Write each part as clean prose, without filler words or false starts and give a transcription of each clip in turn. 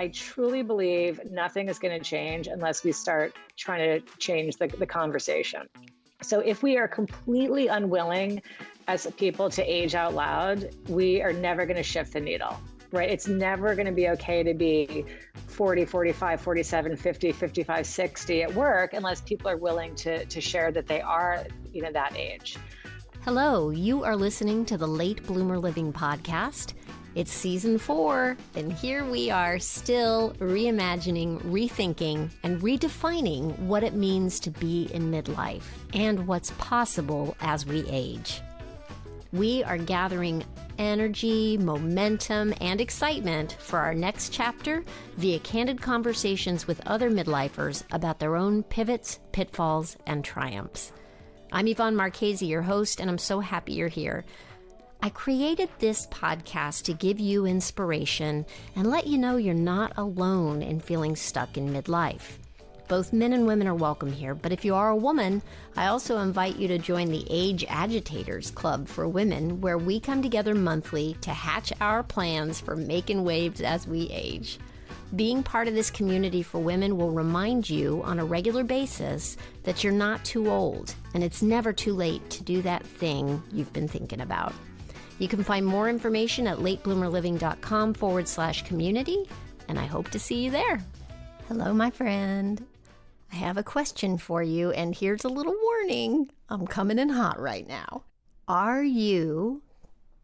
I truly believe nothing is going to change unless we start trying to change the conversation. So if we are completely unwilling as people to age out loud, we are never going to shift the needle, right? It's never going to be okay to be 40, 45, 47, 50, 55, 60 at work unless people are willing to share that they are, that age. Hello, you are listening to the Late Bloomer Living podcast. It's season 4, and here we are still reimagining, rethinking, and redefining what it means to be in midlife and what's possible as we age. We are gathering energy, momentum, and excitement for our next chapter via candid conversations with other midlifers about their own pivots, pitfalls, and triumphs. I'm Yvonne Marchese, your host, and I'm so happy you're here. I created this podcast to give you inspiration and let you know you're not alone in feeling stuck in midlife. Both men and women are welcome here, but if you are a woman, I also invite you to join the Age Agitators Club for Women, where we come together monthly to hatch our plans for making waves as we age. Being part of this community for women will remind you on a regular basis that you're not too old, and it's never too late to do that thing you've been thinking about. You can find more information at latebloomerliving.com/community, and I hope to see you there. Hello, my friend. I have a question for you, and here's a little warning. I'm coming in hot right now. Are you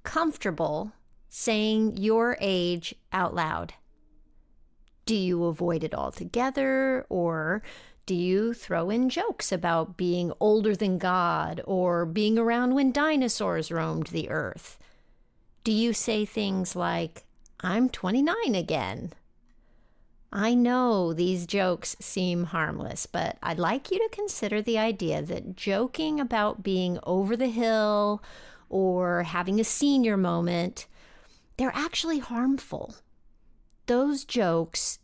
comfortable saying your age out loud? Do you avoid it altogether, or do you throw in jokes about being older than God or being around when dinosaurs roamed the earth? Do you say things like, I'm 29 again? I know these jokes seem harmless, but I'd like you to consider the idea that joking about being over the hill or having a senior moment, they're actually harmful. Those jokes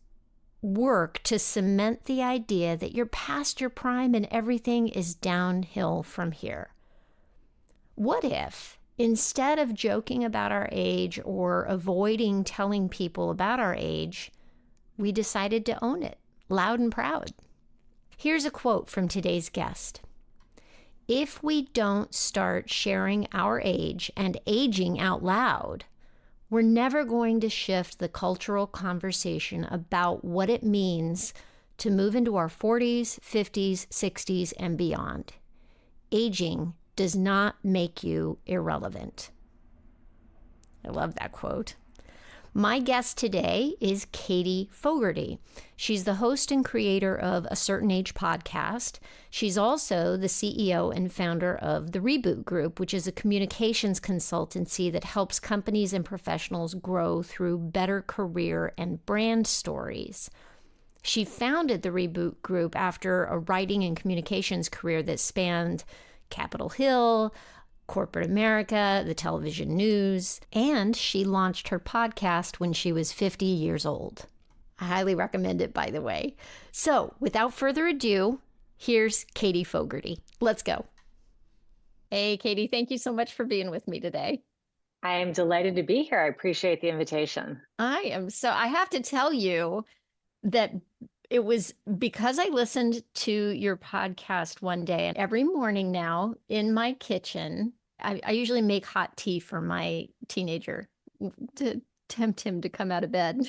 work to cement the idea that you're past your prime and everything is downhill from here. What if, instead of joking about our age or avoiding telling people about our age, we decided to own it, loud and proud? Here's a quote from today's guest. If we don't start sharing our age and aging out loud, we're never going to shift the cultural conversation about what it means to move into our 40s, 50s, 60s, and beyond. Aging does not make you irrelevant. I love that quote. My guest today is Katie Fogarty. She's the host and creator of A Certain Age podcast. She's also the CEO and founder of the Reboot Group, which is a communications consultancy that helps companies and professionals grow through better career and brand stories. She founded the Reboot Group after a writing and communications career that spanned Capitol Hill, corporate America, the television news, and she launched her podcast when she was 50 years old. I highly recommend it, by the way. So, without further ado, here's Katie Fogarty. Let's go. Hey, Katie, thank you so much for being with me today. I am delighted to be here. I appreciate the invitation. I have to tell you that it was because I listened to your podcast one day, and every morning now in my kitchen, I usually make hot tea for my teenager to tempt him to come out of bed.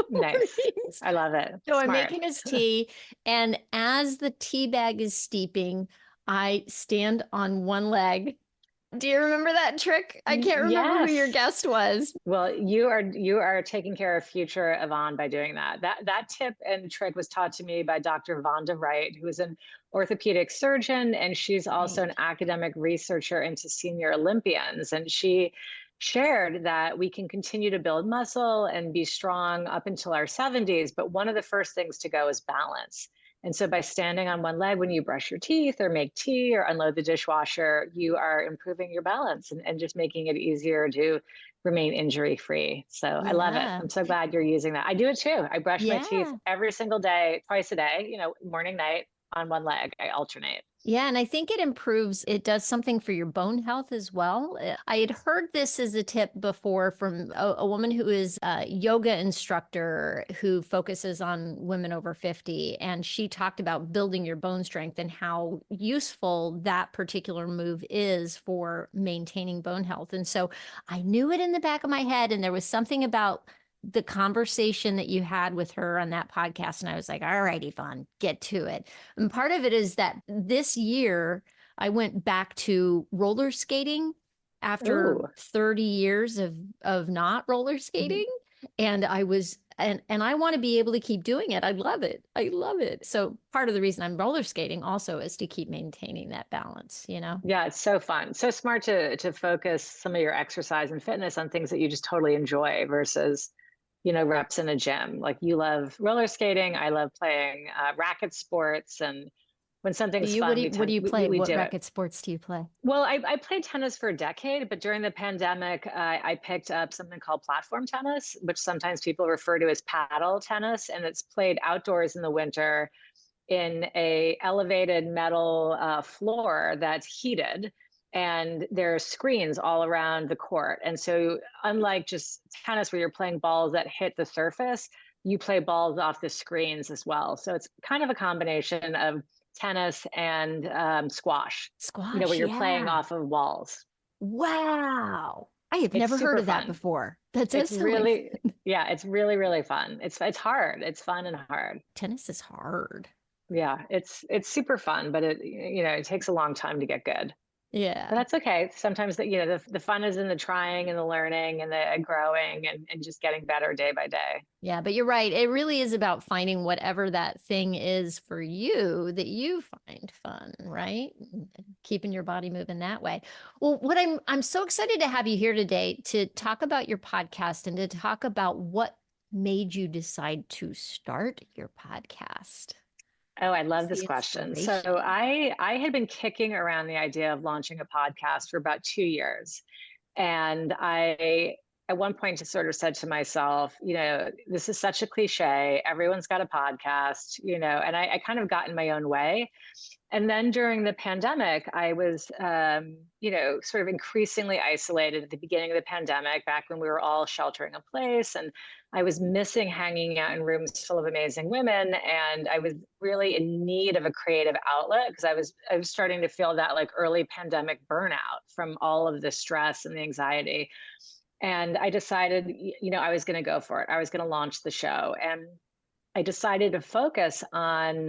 Nice. I love it. So Smart. I'm making his tea, and as the tea bag is steeping, I stand on one leg. Do you remember that trick? I can't remember who your guest was. Well, you are taking care of future Yvonne by doing that. That tip and trick was taught to me by Dr. Vonda Wright, who is an orthopedic surgeon, and she's also an academic researcher into senior Olympians. And she shared that we can continue to build muscle and be strong up until our 70s, but one of the first things to go is balance. And so by standing on one leg when you brush your teeth or make tea or unload the dishwasher, you are improving your balance and just making it easier to remain injury-free. So I love it. I'm so glad you're using that. I do it too. I brush my teeth every single day, twice a day, morning, night, on one leg. I alternate. Yeah, and I think it does something for your bone health as well. I had heard this as a tip before from a woman who is a yoga instructor who focuses on women over 50. And she talked about building your bone strength and how useful that particular move is for maintaining bone health. And so I knew it in the back of my head, and there was something about the conversation that you had with her on that podcast. And I was like, all right, Yvonne, get to it. And part of it is that this year I went back to roller skating after Ooh. 30 years of not roller Mhm. skating. And I was and I want to be able to keep doing it. I love it. I love it. So part of the reason I'm roller skating also is to keep maintaining that balance, you know? Yeah, it's so fun. So smart to focus some of your exercise and fitness on things that you just totally enjoy versus, reps in a gym. Like you love roller skating. I love playing racket sports, and when something's You fun, what do you play? we What do it. racket sports do you play? Well, I played tennis for a decade, but during the pandemic, I picked up something called platform tennis, which sometimes people refer to as paddle tennis, and it's played outdoors in the winter in a elevated metal floor that's heated, and there are screens all around the court. And so unlike just tennis where you're playing balls that hit the surface, you play balls off the screens as well. So it's kind of a combination of tennis and squash, where Squash, you're playing yeah. off of walls. Wow. I have It's never heard super of that fun. before. That does It's sound like really, yeah, it's really, really fun. It's hard. It's fun and hard. tennis is hard. Yeah, it's super fun, but it takes a long time to get good. But Yeah. that's okay. Sometimes the fun is in the trying and the learning and the growing and just getting better day by day. Yeah, but you're right. It really is about finding whatever that thing is for you that you find fun, right? And keeping your body moving that way. Well, what I'm so excited to have you here today to talk about your podcast and to talk about what made you decide to start your podcast. Oh, I What's love this the question. So inspiration? I had been kicking around the idea of launching a podcast for about 2 years. And I, at one point, just sort of said to myself, this is such a cliche. Everyone's got a podcast, and I kind of got in my own way. And then during the pandemic, I was, sort of increasingly isolated at the beginning of the pandemic, back when we were all sheltering in place. And I was missing hanging out in rooms full of amazing women. And I was really in need of a creative outlet because I was starting to feel that like early pandemic burnout from all of the stress and the anxiety. And I decided, I was going to go for it. I was going to launch the show. And I decided to focus on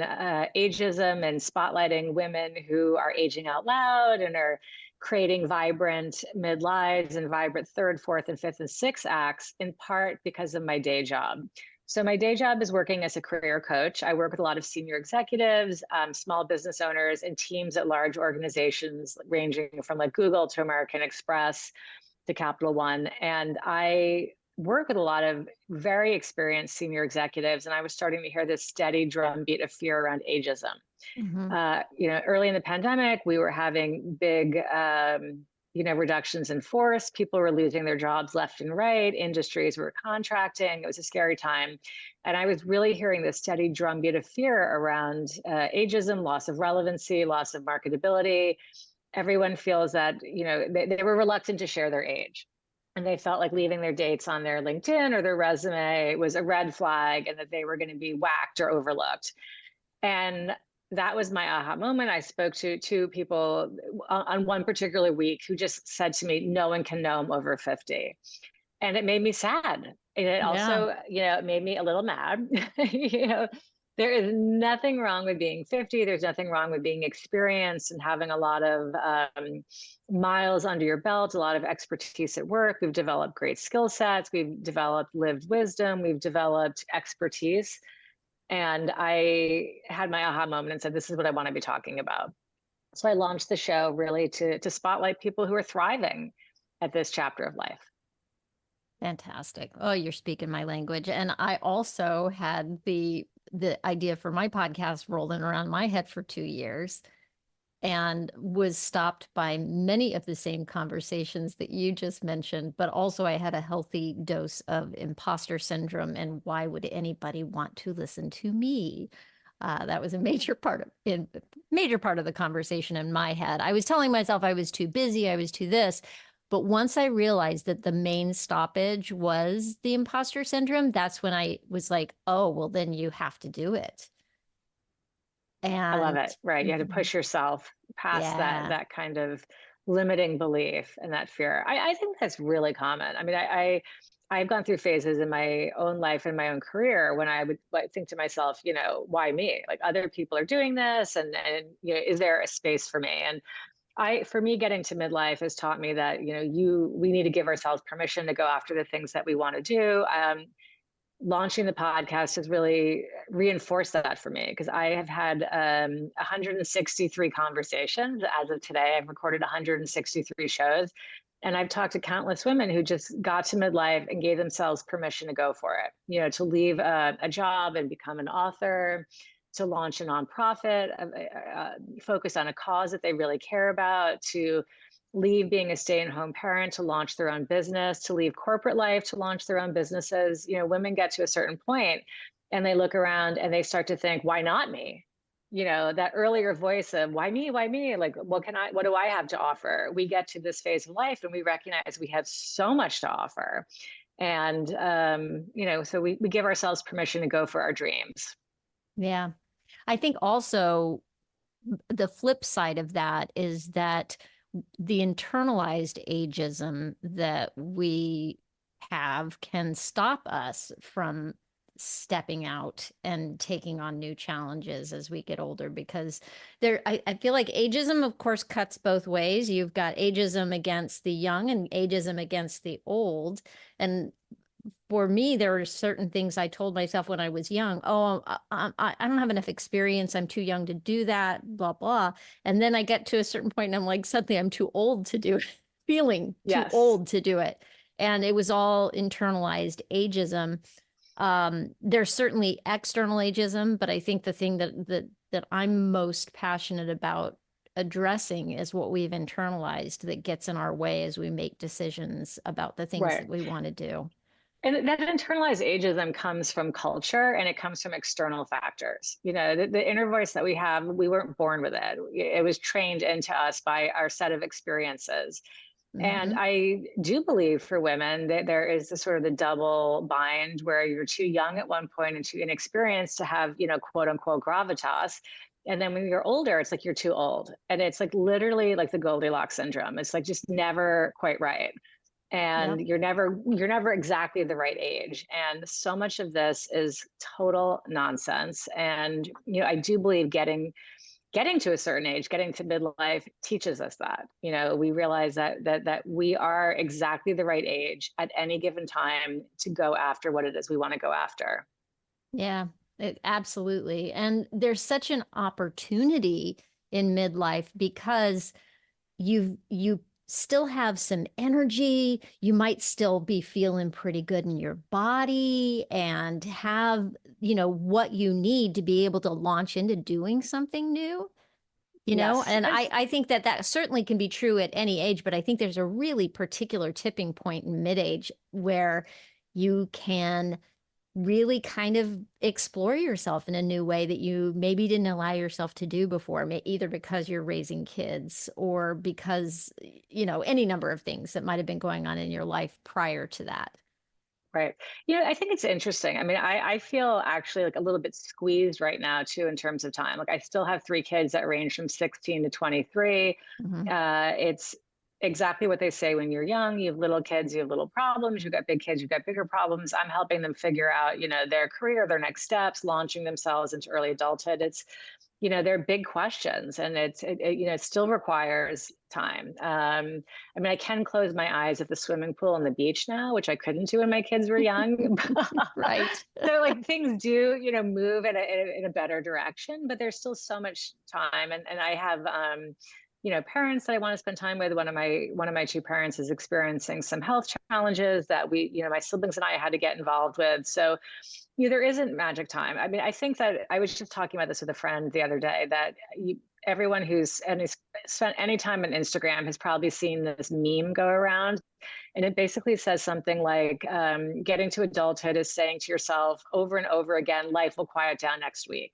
ageism and spotlighting women who are aging out loud and are creating vibrant midlives and vibrant third, fourth, and fifth and sixth acts, in part because of my day job. So, my day job is working as a career coach. I work with a lot of senior executives, small business owners, and teams at large organizations ranging from like Google to American Express to Capital One. And I work with a lot of very experienced senior executives, and I was starting to hear this steady drumbeat of fear around ageism. Hmm. Early in the pandemic, we were having big, reductions in force. People were losing their jobs left and right. Industries were contracting. It was a scary time, and I was really hearing this steady drumbeat of fear around ageism, loss of relevancy, loss of marketability. Everyone feels that they were reluctant to share their age, and they felt like leaving their dates on their LinkedIn or their resume was a red flag and that they were going to be whacked or overlooked. And that was my aha moment. I spoke to two people on one particular week who just said to me, no one can know I'm over 50. And it made me sad. And it Yeah. also, it made me a little mad. There is nothing wrong with being 50. There's nothing wrong with being experienced and having a lot of miles under your belt, a lot of expertise at work. We've developed great skill sets. We've developed lived wisdom. We've developed expertise. And I had my aha moment and said, this is what I want to be talking about. So I launched the show really to spotlight people who are thriving at this chapter of life. Fantastic. Oh, you're speaking my language. And I also had the idea for my podcast rolling around my head for 2 years and was stopped by many of the same conversations that you just mentioned. But also, I had a healthy dose of imposter syndrome. And why would anybody want to listen to me? That was a major part of the conversation in my head. I was telling myself I was too busy, I was too this. But once I realized that the main stoppage was the imposter syndrome, that's when I was like, oh, well, then you have to do it. I love And it. Right. You had to mhm, push yourself past yeah, that kind of limiting belief and that fear. I think that's really common. I mean, I've gone through phases in my own life and my own career when I would like think to myself, why me? Like other people are doing this, and is there a space for me? And for me, getting to midlife has taught me that we need to give ourselves permission to go after the things that we want to do. Launching the podcast has really reinforced that for me because I have had 163 conversations as of today. I've recorded 163 shows, and I've talked to countless women who just got to midlife and gave themselves permission to go for it, to leave a job and become an author, to launch a nonprofit, focus on a cause that they really care about, to leave being a stay-at-home parent to launch their own business, to leave corporate life to launch their own businesses. Women get to a certain point and they look around and they start to think, why not me? That earlier voice of why me, why me? Like, what do I have to offer? We get to this phase of life and we recognize we have so much to offer. And, so we give ourselves permission to go for our dreams. yeah. I think also the flip side of that is that the internalized ageism that we have can stop us from stepping out and taking on new challenges as we get older because I feel like ageism of course cuts both ways. You've got ageism against the young and ageism against the old, and for me, there were certain things I told myself when I was young. Oh, I don't have enough experience. I'm too young to do that, blah, blah. And then I get to a certain point and I'm like, suddenly I'm too old to do it, feeling too Yes. old to do it. And it was all internalized ageism. There's certainly external ageism, but I think the thing that I'm most passionate about addressing is what we've internalized that gets in our way as we make decisions about the things Right. that we want to do. And that internalized ageism comes from culture and it comes from external factors. The inner voice that we have, we weren't born with it. It was trained into us by our set of experiences. And Mm-hmm. I do believe for women that there is the sort of the double bind where you're too young at one point and too inexperienced to have, quote unquote gravitas. And then when you're older, it's like you're too old. And it's like literally like the Goldilocks syndrome. It's like just never quite right, Yep. and you're never exactly the right age, and so much of this is total nonsense. And I do believe getting to a certain age, getting to midlife teaches us that. We realize that we are exactly the right age at any given time to go after what it is we want to go after. Yeah, absolutely. And there's such an opportunity in midlife because you still have some energy. You might still be feeling pretty good in your body and have, what you need to be able to launch into doing something new. Yes. And I think that certainly can be true at any age, but I think there's a really particular tipping point in mid age where you can really kind of explore yourself in a new way that you maybe didn't allow yourself to do before, either because you're raising kids or because, any number of things that might have been going on in your life prior to that. Right. I think it's interesting. I mean, I feel actually like a little bit squeezed right now too in terms of time. Like I still have three kids that range from 16 to 23. Hmm. It's exactly what they say when you're young. You have little kids, you have little problems. You've got big kids, you've got bigger problems. I'm helping them figure out, their career, their next steps, launching themselves into early adulthood. They're big questions, and it still requires time. I mean, I can close my eyes at the swimming pool and the beach now, which I couldn't do when my kids were young. Right. So like things do, move in a better direction, but there's still so much time. And I have, parents that I want to spend time with. One of my two parents is experiencing some health challenges that my siblings and I had to get involved with. So there isn't magic time. I mean, I think that I was just talking about this with a friend the other day that everyone who's spent any time on Instagram has probably seen this meme go around. And it basically says something like, getting to adulthood is saying to yourself over and over again, life will quiet down next week.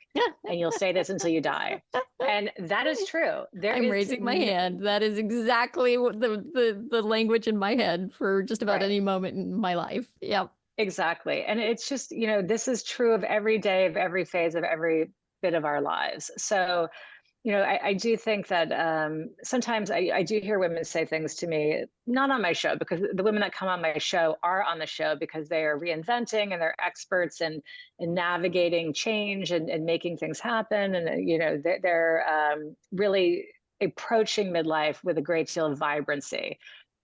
And you'll say this until you die. And that is true. I'm raising my hand. That is exactly what the language in my head for just about any moment in my life. Yep. Exactly. And it's just, this is true of every day, of every phase, of every bit of our lives. So, I do think that sometimes I do hear women say things to me, not on my show, because the women that come on my show are on the show because they are reinventing and they're experts in navigating change and making things happen. And, they're really approaching midlife with a great deal of vibrancy.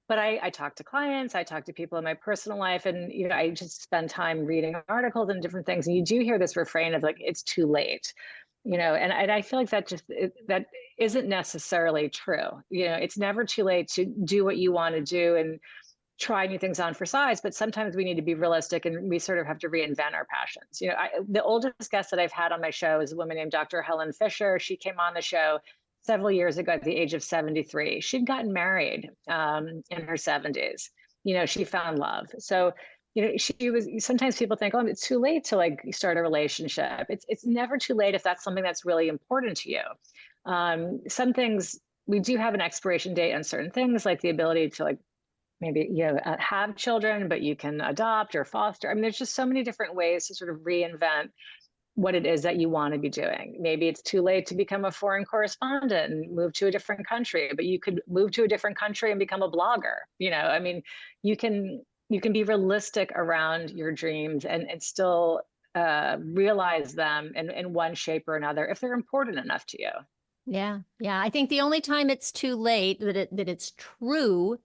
But I talk to clients, I talk to people in my personal life, and I just spend time reading articles and different things. And you do hear this refrain of like, it's too late, and I feel like that isn't necessarily true. It's never too late to do what you want to do and try new things on for size, but sometimes we need to be realistic and we sort of have to reinvent our passions. The oldest guest that I've had on my show is a woman named Dr. Helen Fisher. She came on the show several years ago at the age of 73. She'd gotten married in her 70s. She found love. So, she was, sometimes people think, oh, it's too late to like start a relationship. It's never too late if that's something that's really important to you. Some things, we do have an expiration date on certain things, like the ability to like maybe, have children, but you can adopt or foster. I mean, there's just so many different ways to sort of reinvent what it is that you want to be doing. Maybe it's too late to become a foreign correspondent and move to a different country, but you could move to a different country and become a blogger. I mean, you can be realistic around your dreams and still realize them in one shape or another if they're important enough to you. Yeah. Yeah. I think the only time it's too late that it's true,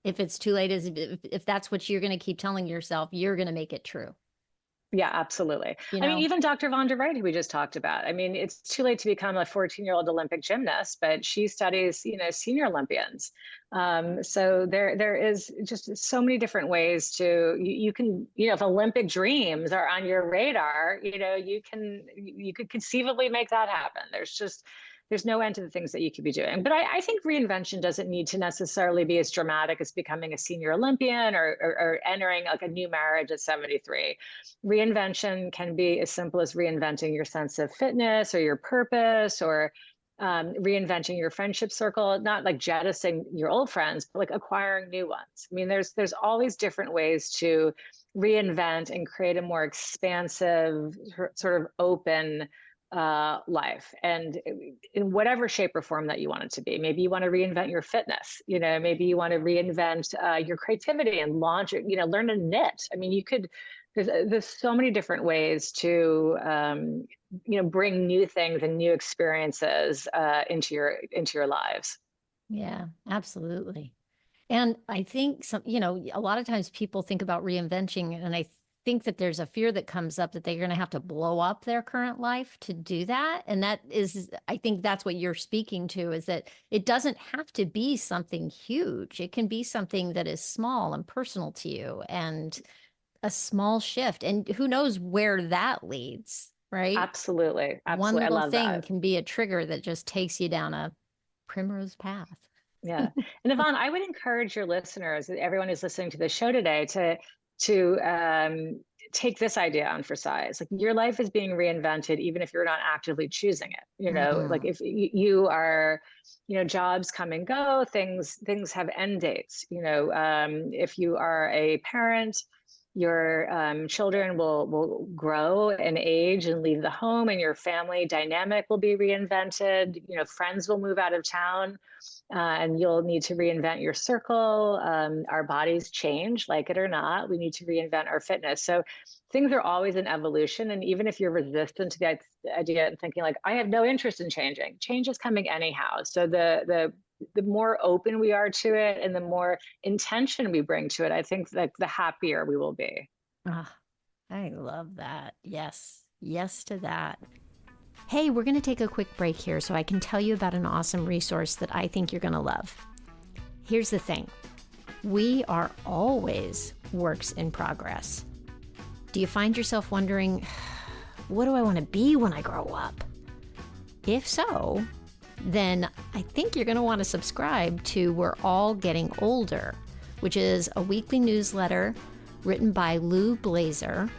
if it's too late, is if that's what you're going to keep telling yourself, you're going to make it true. Yeah, absolutely. I mean, even Dr. Vonda Wright, who we just talked about, I mean, it's too late to become a 14-year-old Olympic gymnast, but she studies, senior Olympians. So there is just so many different ways to, you can, if Olympic dreams are on your radar, you could conceivably make that happen. There's no end to the things that you could be doing. But I think reinvention doesn't need to necessarily be as dramatic as becoming a senior Olympian or entering like a new marriage at 73. Reinvention can be as simple as reinventing your sense of fitness or your purpose, or reinventing your friendship circle, not like jettisoning your old friends, but like acquiring new ones. I mean, there's always different ways to reinvent and create a more expansive, sort of open life, and in whatever shape or form that you want it to be. Maybe you want to reinvent your fitness, maybe you want to reinvent your creativity and launch, learn to knit. I mean, there's so many different ways to, bring new things and new experiences into your lives. Yeah, absolutely. And I think a lot of times people think about reinventing, and I think that there's a fear that comes up that they're going to have to blow up their current life to do that. And I think that's what you're speaking to, is that it doesn't have to be something huge. It can be something that is small and personal to you, and a small shift. And who knows where that leads, right? Absolutely. One little I love thing that. can be a trigger that just takes you down a primrose path. Yeah. And Yvonne, I would encourage your listeners, everyone who's listening to the show today, to take this idea on for size. Like, your life is being reinvented, even if you're not actively choosing it. Like if you are, jobs come and go, things have end dates. If you are a parent, your children will grow and age and leave the home, and your family dynamic will be reinvented. Friends will move out of town, and you'll need to reinvent your circle. Our bodies change, like it or not. We need to reinvent our fitness. So things are always in evolution. And even if you're resistant to the idea and thinking like, I have no interest in changing, change is coming anyhow. So the more open we are to it and the more intention we bring to it, I think that the happier we will be. I love that. Yes. Yes to that. Hey, we're going to take a quick break here so I can tell you about an awesome resource that I think you're going to love. Here's the thing. We are always works in progress. Do you find yourself wondering, what do I want to be when I grow up? If so, then I think you're going to want to subscribe to We're All Getting Older, which is a weekly newsletter written by Lou Blazer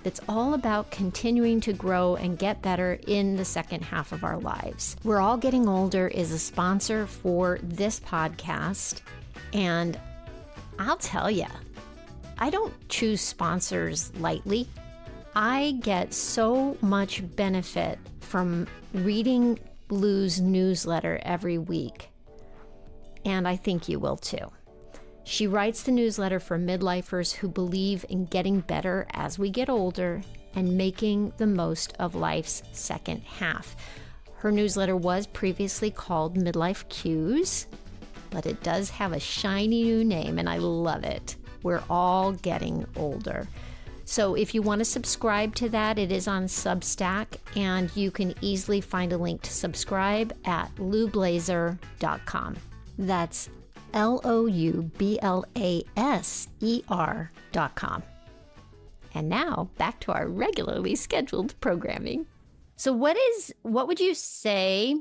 that's all about continuing to grow and get better in the second half of our lives. We're All Getting Older is a sponsor for this podcast, and I'll tell you, I don't choose sponsors lightly. I get so much benefit from reading Lou's newsletter every week, and I think you will too. She writes the newsletter for midlifers who believe in getting better as we get older and making the most of life's second half. Her newsletter was previously called Midlife Cues, but it does have a shiny new name, and I love it. We're All Getting Older. So if you want to subscribe to that, it is on Substack, and you can easily find a link to subscribe at loublazer.com. That's LOUBLASER.com. And now back to our regularly scheduled programming. So what would you say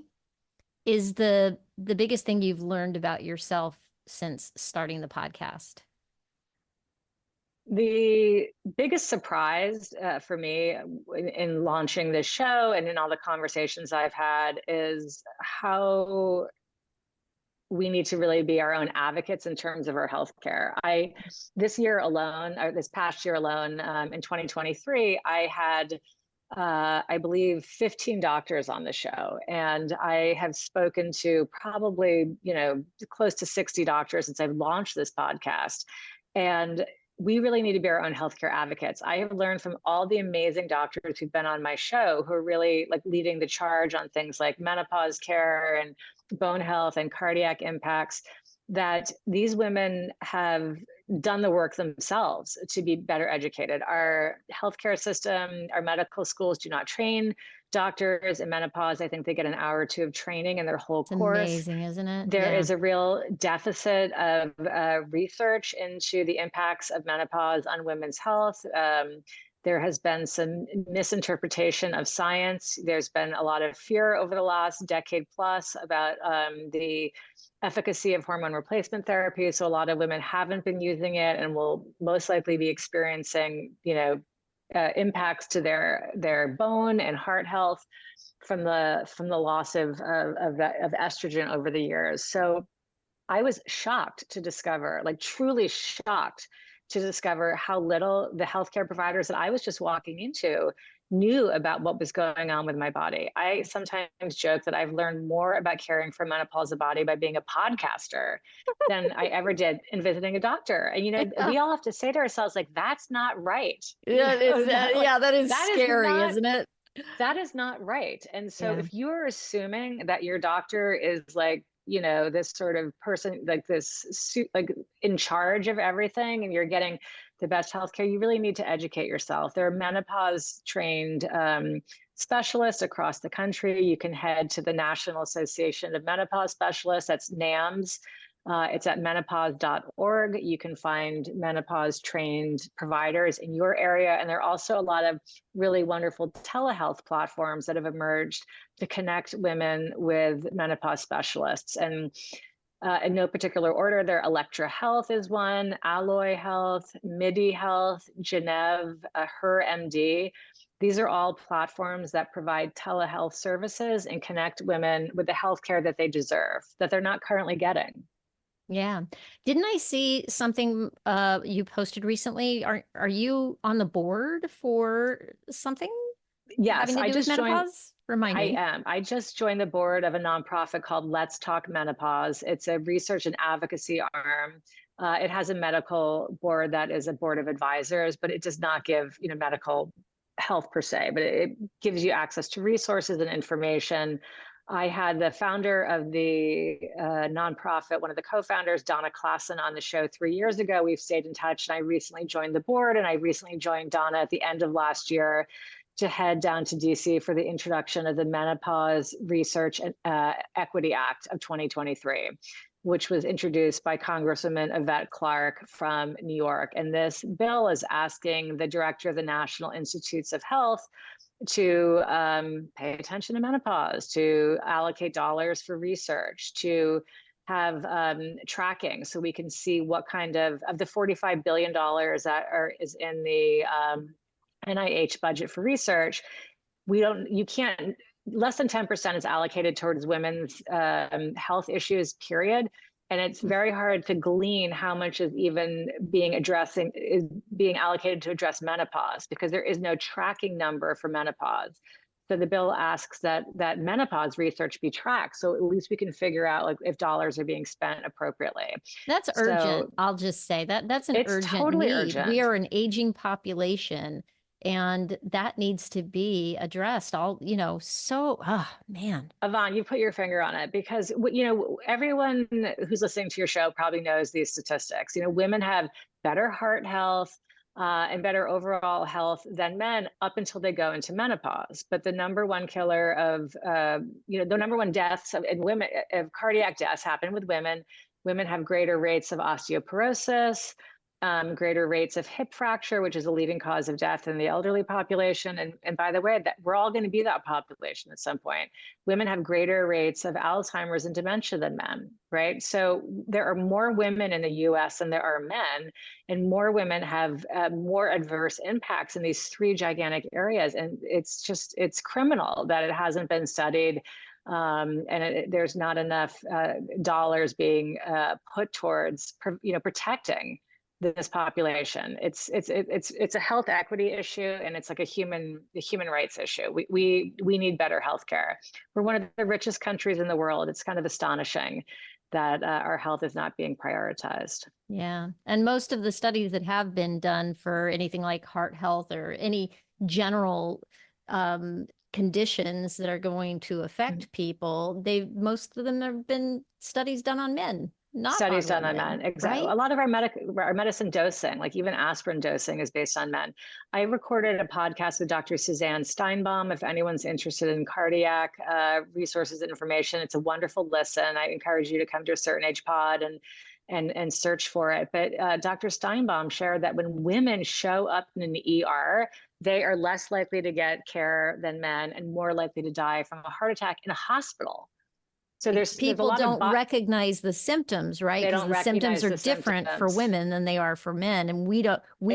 is the biggest thing you've learned about yourself since starting the podcast? The biggest surprise for me in launching this show and in all the conversations I've had is how we need to really be our own advocates in terms of our healthcare. This past year alone, in 2023, I had, I believe, 15 doctors on the show. And I have spoken to probably, close to 60 doctors since I've launched this podcast. And we really need to be our own healthcare advocates. I have learned from all the amazing doctors who've been on my show who are really leading the charge on things like menopause care and bone health and cardiac impacts, that these women have done the work themselves to be better educated. Our healthcare system, our medical schools do not train doctors in menopause. I think they get an hour or two of training in their whole course. Amazing, isn't it? There is a real deficit of research into the impacts of menopause on women's health. There has been some misinterpretation of science. There's been a lot of fear over the last decade plus about the efficacy of hormone replacement therapy. So a lot of women haven't been using it and will most likely be experiencing, impacts to their bone and heart health from the loss of estrogen over the years. So I was shocked to discover, truly shocked to discover how little the healthcare providers that I was just walking into knew about what was going on with my body. I sometimes joke that I've learned more about caring for a menopausal body by being a podcaster than I ever did in visiting a doctor. And, we all have to say to ourselves, that's not right. That is scary, isn't it? That is not right. And so if you're assuming that your doctor is this sort of person, in charge of everything, and you're getting the best healthcare, you really need to educate yourself. There are menopause trained specialists across the country. You can head to the National Association of Menopause Specialists. That's NAMS. It's at menopause.org. You can find menopause trained providers in your area. And there are also a lot of really wonderful telehealth platforms that have emerged to connect women with menopause specialists. And in no particular order, there Electra Health is one, Alloy Health, MIDI Health, Geneve, Her MD. These are all platforms that provide telehealth services and connect women with the healthcare that they deserve, that they're not currently getting. Yeah. Didn't I see something you posted recently? Are you on the board for something? Yes, I just joined. Remind me. I am. I just joined the board of a nonprofit called Let's Talk Menopause. It's a research and advocacy arm. It has a medical board that is a board of advisors, but it does not give medical health per se, but it gives you access to resources and information. I had the founder of the nonprofit, one of the co-founders, Donna Klassen, on the show 3 years ago. We've stayed in touch, and I recently joined the board, and I recently joined Donna at the end of last year to head down to DC for the introduction of the Menopause Research and Equity Act of 2023. which was introduced by Congresswoman Yvette Clarke from New York. And this bill is asking the director of the National Institutes of Health to pay attention to menopause, to allocate dollars for research, to have tracking so we can see what kind of the $45 billion is in the NIH budget for research. You can't, less than 10% is allocated towards women's health issues, period. And it's very hard to glean how much is being allocated to address menopause, because there is no tracking number for menopause. So the bill asks that menopause research be tracked, so at least we can figure out like if dollars are being spent appropriately. That's urgent. So I'll just say that's an it's urgent totally need. urgent. We are an aging population, and that needs to be addressed. Man. Yvonne, you put your finger on it, because everyone who's listening to your show probably knows these statistics. Women have better heart health and better overall health than men up until they go into menopause. But the number one killer of, the number one deaths in women, of cardiac deaths, happen with women. Women have greater rates of osteoporosis, greater rates of hip fracture, which is a leading cause of death in the elderly population. And by the way, that we're all going to be that population at some point. Women have greater rates of Alzheimer's and dementia than men, right? So there are more women in the US than there are men, and more women have more adverse impacts in these three gigantic areas. And it's criminal that it hasn't been studied. There's not enough dollars being put towards, protecting this population. It's a health equity issue, and it's like a human rights issue. We need better healthcare. We're one of the richest countries in the world. It's kind of astonishing that our health is not being prioritized. Yeah. And most of the studies that have been done for anything like heart health or any general conditions that are going to affect people, most of them have been studies done on men. Not studies on done women, on men, exactly. Right? A lot of our medicine dosing, like even aspirin dosing, is based on men. I recorded a podcast with Dr. Suzanne Steinbaum. If anyone's interested in cardiac resources and information, it's a wonderful listen. I encourage you to come to a Certain Age Pod and search for it. But Dr. Steinbaum shared that when women show up in an ER, they are less likely to get care than men and more likely to die from a heart attack in a hospital. So there's people a lot don't of recognize the symptoms, right? Because the symptoms are different for women than they are for men, and we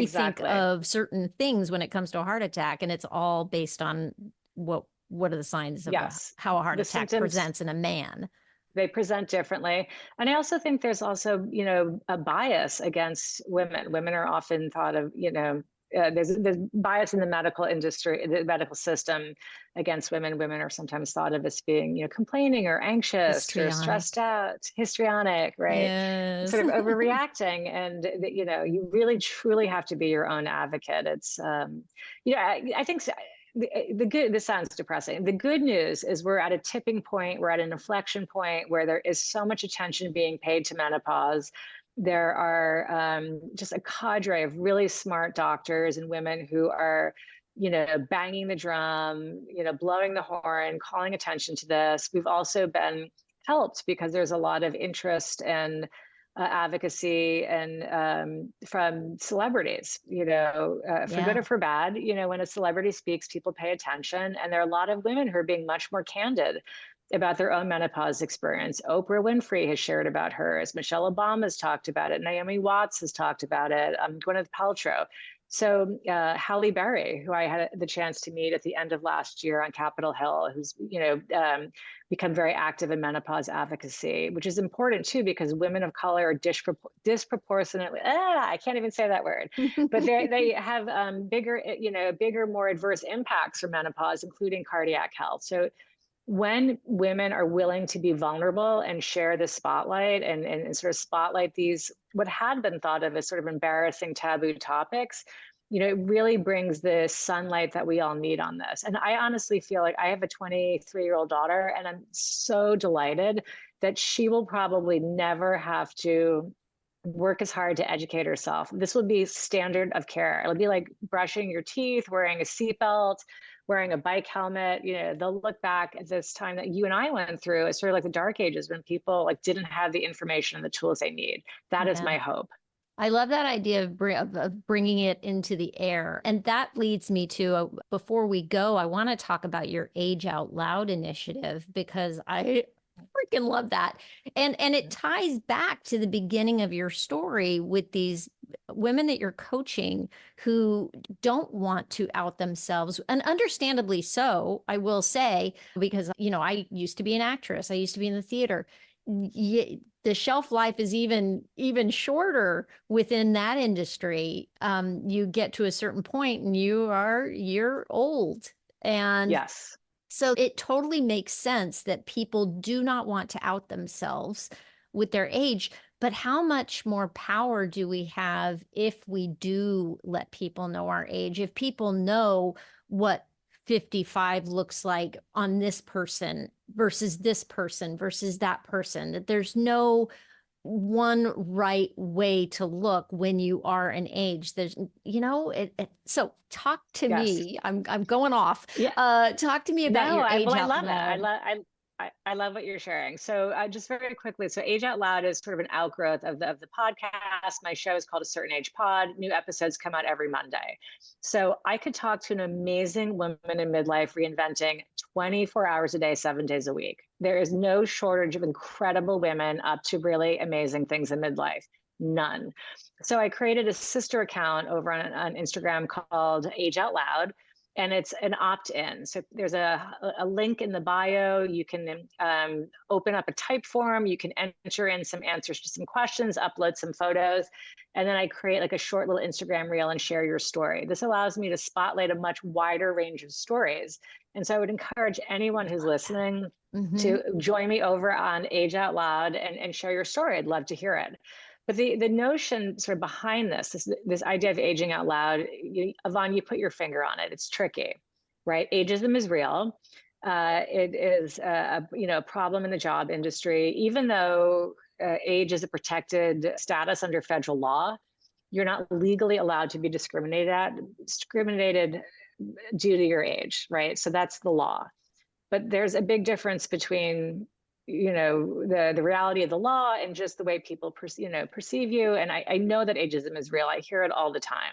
think of certain things when it comes to a heart attack, and it's all based on what are the signs of how a heart attack presents in a man. They present differently. And I also think there's also, a bias against women. Women are often thought of, there's bias in the medical industry, the medical system against women. Women are sometimes thought of as being, complaining or anxious or stressed out, histrionic, right? Yes. Sort of overreacting. And, you really, truly have to be your own advocate. It's, I think this sounds depressing. The good news is we're at a tipping point. We're at an inflection point where there is so much attention being paid to menopause. There are just a cadre of really smart doctors and women who are, banging the drum, blowing the horn, calling attention to this. We've also been helped because there's a lot of interest and advocacy and from celebrities, for good or for bad. When a celebrity speaks, people pay attention. And there are a lot of women who are being much more candid about their own menopause experience. Oprah Winfrey has shared about hers. Michelle Obama has talked about it. Naomi Watts has talked about it. Gwyneth Paltrow. So Halle Berry, who I had the chance to meet at the end of last year on Capitol Hill, who's become very active in menopause advocacy, which is important too, because women of color are disproportionately, I can't even say that word, but they have bigger, more adverse impacts from menopause, including cardiac health. So when women are willing to be vulnerable and share the spotlight and sort of spotlight these, what had been thought of as sort of embarrassing taboo topics, it really brings the sunlight that we all need on this. And I honestly feel like I have a 23-year-old daughter, and I'm so delighted that she will probably never have to work as hard to educate herself. This will be standard of care. It'll be like brushing your teeth, wearing a seatbelt, wearing a bike helmet. They'll look back at this time that you and I went through as sort of like the dark ages when people like didn't have the information and the tools they need. That is Yeah. my hope. I love that idea of bringing it into the air. And that leads me to, before we go, I want to talk about your Age Out Loud initiative, because I freaking love that. And it ties back to the beginning of your story with these women that you're coaching who don't want to out themselves, and understandably so, I will say, because, I used to be an actress. I used to be in the theater. The shelf life is even shorter within that industry. You get to a certain point and you're old. And Yes. so it totally makes sense that people do not want to out themselves with their age. But how much more power do we have if we do let people know our age? If people know what 55 looks like on this person versus that person, that there's no one right way to look when you are an age. There's, so talk to Yes. me. I'm going off. Yeah. Talk to me about No, your Age I Out love it. Loud. I love what you're sharing. So just very quickly, so Age Out Loud is sort of an outgrowth of the podcast. My show is called A Certain Age Pod. New episodes come out every Monday. So I could talk to an amazing woman in midlife reinventing 24 hours a day, 7 days a week. There is no shortage of incredible women up to really amazing things in midlife. None. So I created a sister account over on Instagram called Age Out Loud, and it's an opt-in. So there's a link in the bio. You can open up a type form. You can enter in some answers to some questions, upload some photos, and then I create like a short little Instagram reel and share your story. This allows me to spotlight a much wider range of stories. And so I would encourage anyone who's listening to join me over on Age Out Loud and share your story. I'd love to hear it. But the notion sort of behind this idea of aging out loud, Yvonne, you put your finger on it. It's tricky, right? Ageism is real. It is a problem in the job industry. Even though age is a protected status under federal law, you're not legally allowed to be discriminated due to your age, right? So that's the law. But there's a big difference between the reality of the law and just the way people perceive you. And I know that ageism is real. I hear it all the time.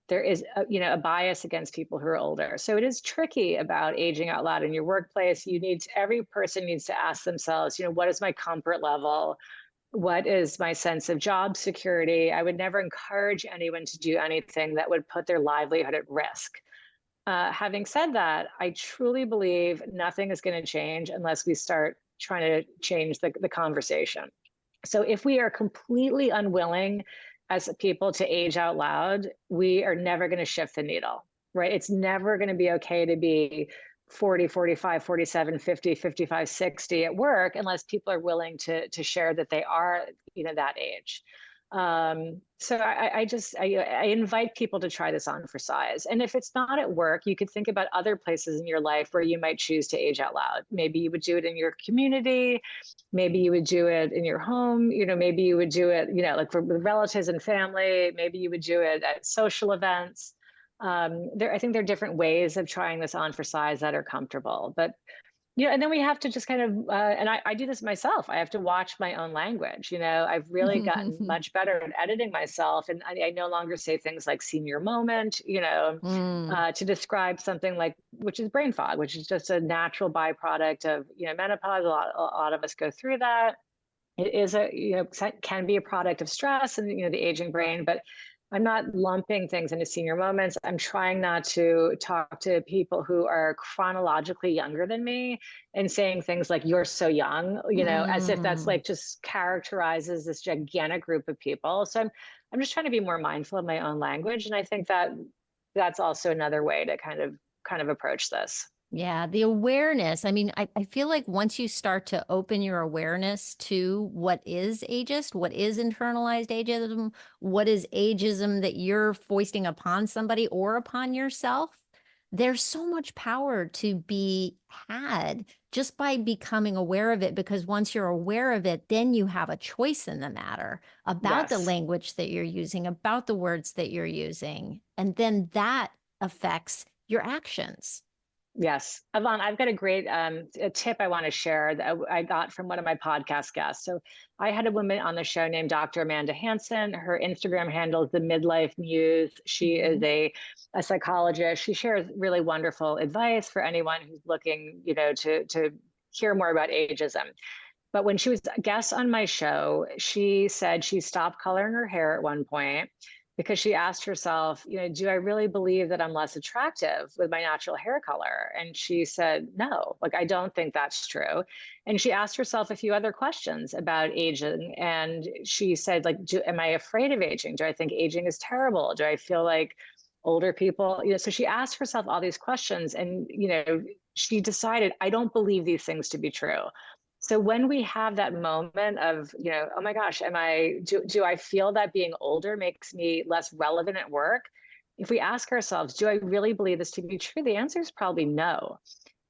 There is a bias against people who are older. So it is tricky about aging out loud in your workplace. Every person needs to ask themselves, what is my comfort level? What is my sense of job security? I would never encourage anyone to do anything that would put their livelihood at risk. Having said that, I truly believe nothing is going to change unless we start trying to change the conversation. So if we are completely unwilling as people to age out loud, we are never going to shift the needle, right? It's never going to be okay to be 40, 45, 47, 50, 55, 60 at work unless people are willing to share that they are, that age. So I invite people to try this on for size. And if it's not at work, you could think about other places in your life where you might choose to age out loud. Maybe you would do it in your community. Maybe you would do it in your home. Maybe you would do it, like for relatives and family. Maybe you would do it at social events. I think there are different ways of trying this on for size that are comfortable. But and then we have to just kind of, and I do this myself. I have to watch my own language. I've really gotten much better at editing myself. And I no longer say things like senior moment, to describe something like, which is brain fog, which is just a natural byproduct of, menopause. A lot of us go through that. It is can be a product of stress and, the aging brain, but I'm not lumping things into senior moments. I'm trying not to talk to people who are chronologically younger than me and saying things like, you're so young, as if that's like just characterizes this gigantic group of people. So I'm just trying to be more mindful of my own language. And I think that's also another way to kind of approach this. Yeah, the awareness. I mean, I feel like once you start to open your awareness to what is ageist, what is internalized ageism, what is ageism that you're foisting upon somebody or upon yourself, there's so much power to be had just by becoming aware of it, because once you're aware of it, then you have a choice in the matter about the Yes. language that you're using, about the words that you're using. And then that affects your actions. Yes. Yvonne, I've got a great a tip I want to share that I got from one of my podcast guests. So I had a woman on the show named Dr. Amanda Hansen. Her Instagram handle is the Midlife Muse. She is Mhm. a psychologist. She shares really wonderful advice for anyone who's looking, to hear more about ageism. But when she was a guest on my show, she said she stopped coloring her hair at one point because she asked herself, do I really believe that I'm less attractive with my natural hair color? And she said, no, like, I don't think that's true. And she asked herself a few other questions about aging. And she said, like, am I afraid of aging? Do I think aging is terrible? Do I feel like older people, so she asked herself all these questions and, she decided, I don't believe these things to be true. So when we have that moment of, oh my gosh, do I feel that being older makes me less relevant at work? If we ask ourselves, do I really believe this to be true? The answer is probably no.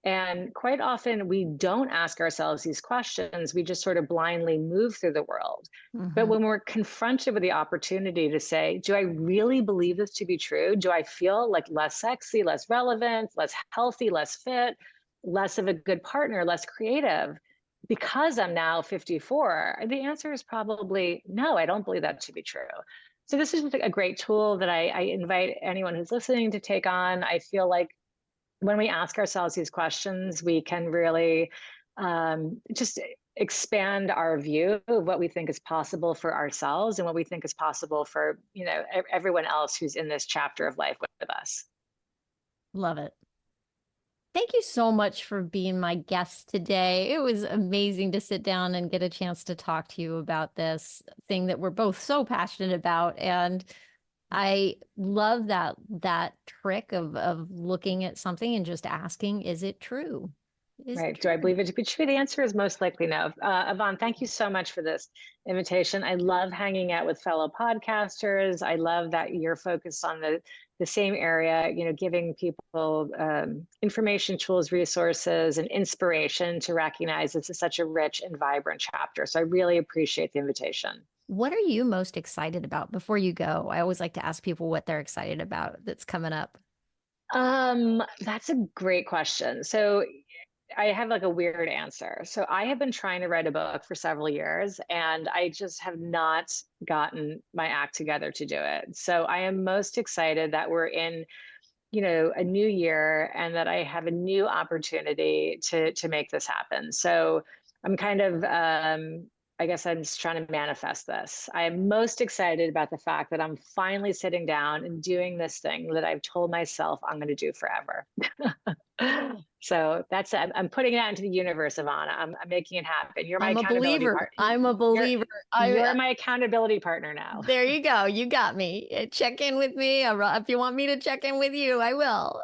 And quite often we don't ask ourselves these questions. We just sort of blindly move through the world. But Mhm. when we're confronted with the opportunity to say, do I really believe this to be true? Do I feel like less sexy, less relevant, less healthy, less fit, less of a good partner, less creative? Because I'm now 54, the answer is probably no, I don't believe that to be true. So this is just a great tool that I invite anyone who's listening to take on. I feel like when we ask ourselves these questions, we can really just expand our view of what we think is possible for ourselves and what we think is possible for everyone else who's in this chapter of life with us. Love it. Thank you so much for being my guest today. It was amazing to sit down and get a chance to talk to you about this thing that we're both so passionate about. And I love that trick of looking at something and just asking, is it true? Is it Right. Do I true? believe it to be true? The answer is most likely no. Yvonne, thank you so much for this invitation. I love hanging out with fellow podcasters. I love that you're focused on the same area, giving people information, tools, resources, and inspiration to recognize this is such a rich and vibrant chapter. So I really appreciate the invitation. What are you most excited about before you go? I always like to ask people what they're excited about that's coming up. That's a great question. So I have like a weird answer. So I have been trying to write a book for several years and I just have not gotten my act together to do it. So I am most excited that we're in, a new year and that I have a new opportunity to make this happen. So I'm kind of I guess I'm just trying to manifest this. I am most excited about the fact that I'm finally sitting down and doing this thing that I've told myself I'm going to do forever. So that's it. I'm putting it out into the universe, Ivana. I'm making it happen. You're my I'm a accountability believer. partner. I'm a You're believer. you're my accountability partner now. There you go. You got me. Check in with me. If you want me to check in with you, I will.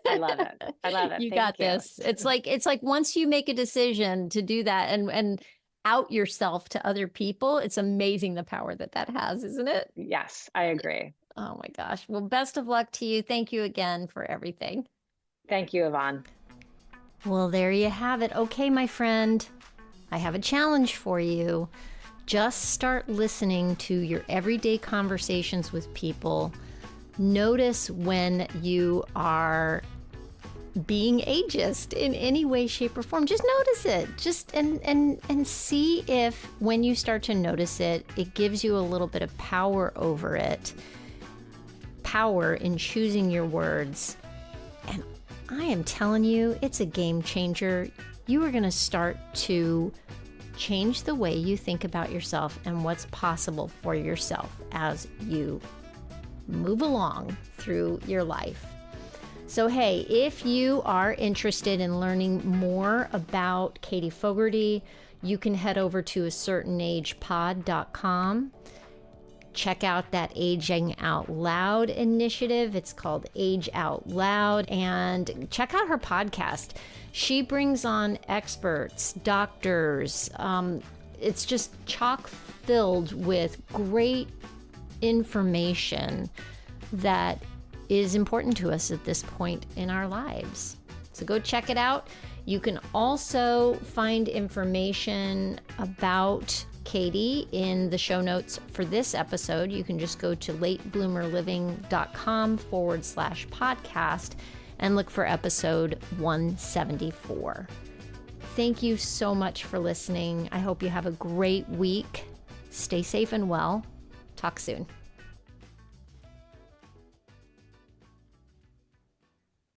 I love it. I love it. You got Thank you. this. It's like once you make a decision to do that and out yourself to other people, it's amazing the power that that has, isn't it? Yes, I agree. Oh my gosh. Well, best of luck to you. Thank you again for everything. Thank you, Yvonne. Well, there you have it. Okay, my friend, I have a challenge for you. Just start listening to your everyday conversations with people. Notice when you are being ageist in any way, shape, or form. Just notice it. Just and see if when you start to notice it, it gives you a little bit of power over it. Power in choosing your words. And I am telling you, it's a game changer. You are going to start to change the way you think about yourself and what's possible for yourself as you move along through your life. So, hey, if you are interested in learning more about Katie Fogarty, you can head over to acertainagepod.com. Check out that Aging Out Loud initiative. It's called Age Out Loud. And check out her podcast. She brings on experts, doctors. It's just chock filled with great information that is important to us at this point in our lives. So go check it out. You can also find information about Katie in the show notes for this episode. You can just go to latebloomerliving.com/podcast and look for episode 174. Thank you so much for listening. I hope you have a great week. Stay safe and well. Talk soon.